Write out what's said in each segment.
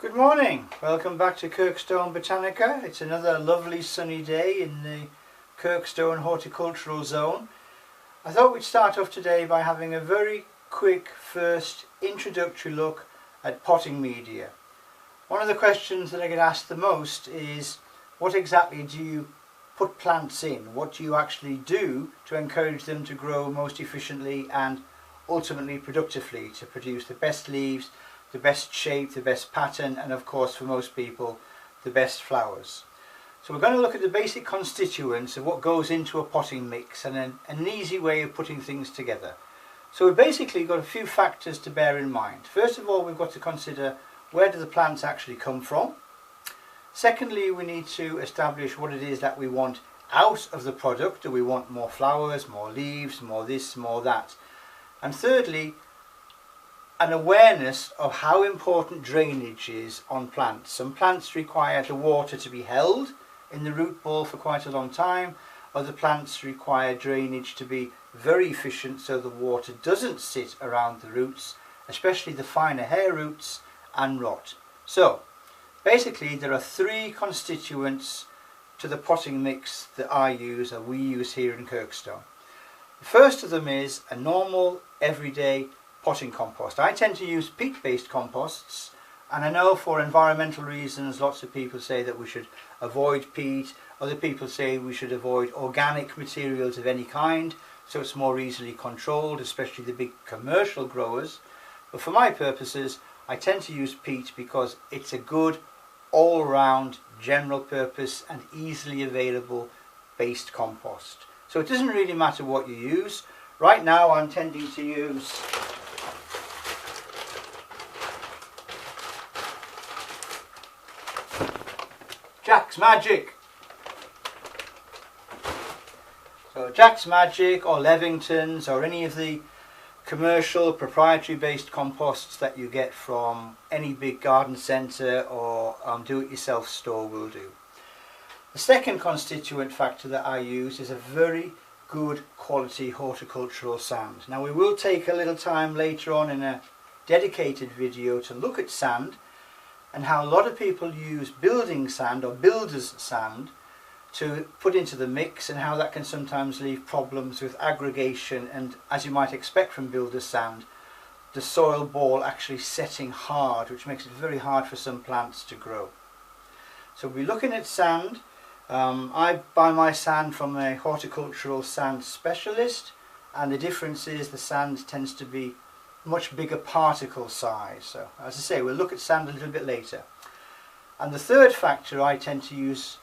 Good morning, welcome back to Kirkstone Botanica. It's another lovely sunny day in the Kirkstone Horticultural Zone. I thought we'd start off today by having a very quick first introductory look at potting media. One of the questions that I get asked the most is, what exactly do you put plants in? What do you actually do to encourage them to grow most efficiently and ultimately productively, to produce the best leaves, the best shape, the best pattern, and of course for most people the best flowers. So we're going to look at the basic constituents of what goes into a potting mix and an easy way of putting things together. So we've basically got a few factors to bear in mind. First of all, we've got to consider, where do the plants actually come from? Secondly, we need to establish what it is that we want out of the product. Do we want more flowers, more leaves, more this, more that? And thirdly, an awareness of how important drainage is on plants. Some plants require the water to be held in the root ball for quite a long time. Other plants require drainage to be very efficient so the water doesn't sit around the roots, especially the finer hair roots, and rot. So basically there are three constituents to the potting mix that I use, or we use here in Kirkstone. The first of them is a normal everyday potting compost. I tend to use peat-based composts, and I know for environmental reasons lots of people say that we should avoid peat. Other people say we should avoid organic materials of any kind, so it's more easily controlled, especially the big commercial growers. But for my purposes, I tend to use peat because it's a good all-round general purpose and easily available based compost. So it doesn't really matter what you use. Right now I'm tending to use Jack's Magic. So Jack's Magic or Levington's or any of the commercial proprietary based composts that you get from any big garden centre or do-it-yourself store will do. The second constituent factor that I use is a very good quality horticultural sand. Now we will take a little time later on in a dedicated video to look at sand and how a lot of people use building sand or builder's sand to put into the mix, and how that can sometimes leave problems with aggregation and, as you might expect from builder's sand, the soil ball actually setting hard, which makes it very hard for some plants to grow. So we'll be looking at sand. I buy my sand from a horticultural sand specialist, and the difference is the sand tends to be much bigger particle size. So as I say, we'll look at sand a little bit later. And the third factor I tend to use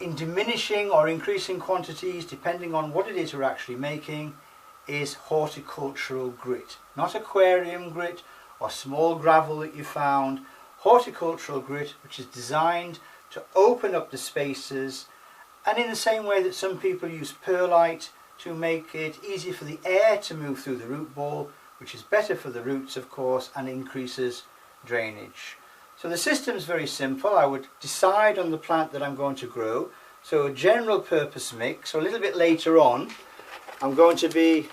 in diminishing or increasing quantities depending on what it is we're actually making is horticultural grit. Not aquarium grit or small gravel that you found. Horticultural grit, which is designed to open up the spaces, and in the same way that some people use perlite to make it easier for the air to move through the root ball, which is better for the roots of course and increases drainage. So the system is very simple. I would decide on the plant that I'm going to grow. So a general purpose mix. So a little bit later on I'm going to be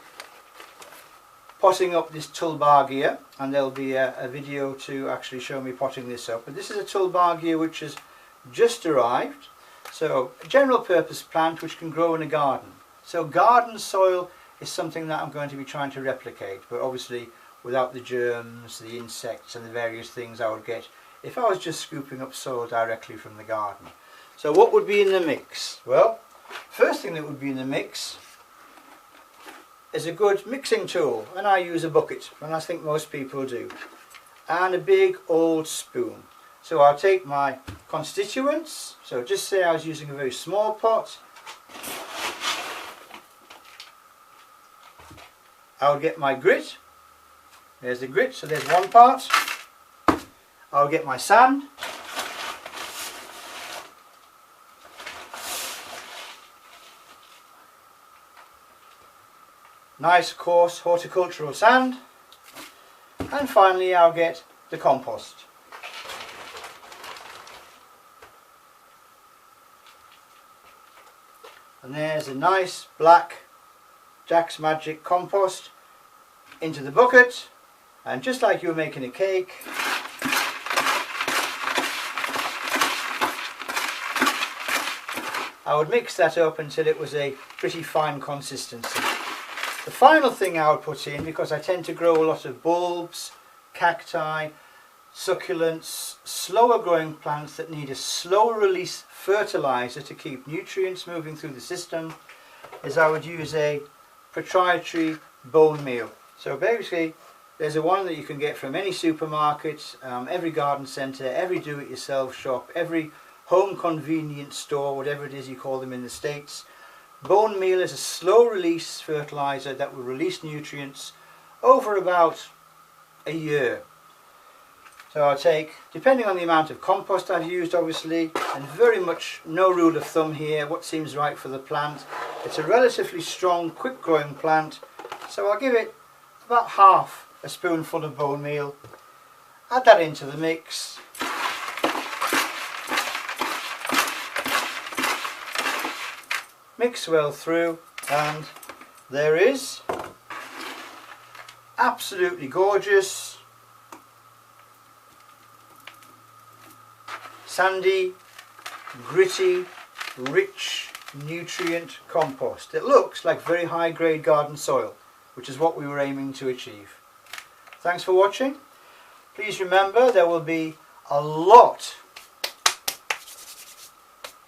potting up this Tulbargia, and there'll be a video to actually show me potting this up. But this is a Tulbargia which has just arrived. So a general purpose plant which can grow in a garden. So garden soil is something that I'm going to be trying to replicate, but obviously without the germs, the insects and the various things I would get if I was just scooping up soil directly from the garden. So what would be in the mix? Well, first thing that would be in the mix is a good mixing tool, and I use a bucket, and I think most people do, and a big old spoon. So I'll take my constituents. So just say I was using a very small pot. I'll get my grit. There's the grit, so there's one part. I'll get my sand. Nice coarse horticultural sand. And finally I'll get the compost. And there's a nice black Jack's Magic compost into the bucket, and just like you were making a cake, I would mix that up until it was a pretty fine consistency. The final thing I would put in, because I tend to grow a lot of bulbs, cacti, succulents, slower growing plants that need a slower release fertilizer to keep nutrients moving through the system, is I would use a proprietary bone meal. So basically there's a one that you can get from any supermarket, every garden centre, every do-it-yourself shop, every home convenience store, whatever it is you call them in the States. Bone meal is a slow release fertilizer that will release nutrients over about a year. So I'll take, depending on the amount of compost I've used obviously, and very much no rule of thumb here, what seems right for the plant. It's a relatively strong, quick growing plant, so I'll give it about half a spoonful of bone meal. Add that into the mix. Mix well through, and there is absolutely gorgeous sandy, gritty, rich, nutrient compost. It looks like very high grade garden soil, which is what we were aiming to achieve. Thanks for watching. Please remember there will be a lot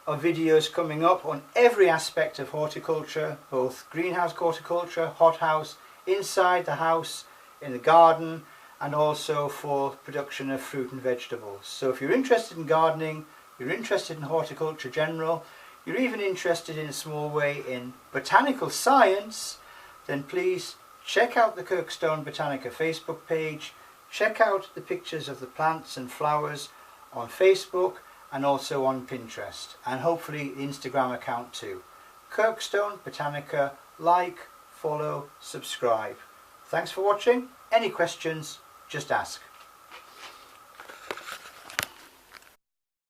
of videos coming up on every aspect of horticulture, both greenhouse horticulture, hothouse, inside the house, in the garden, and also for production of fruit and vegetables. So if you're interested in gardening, you're interested in horticulture general, you're even interested in a small way in botanical science, then please check out the Kirkstone Botanica Facebook page, check out the pictures of the plants and flowers on Facebook and also on Pinterest, and hopefully the Instagram account too. Kirkstone Botanica, like, follow, subscribe. Thanks for watching. Any questions, just ask.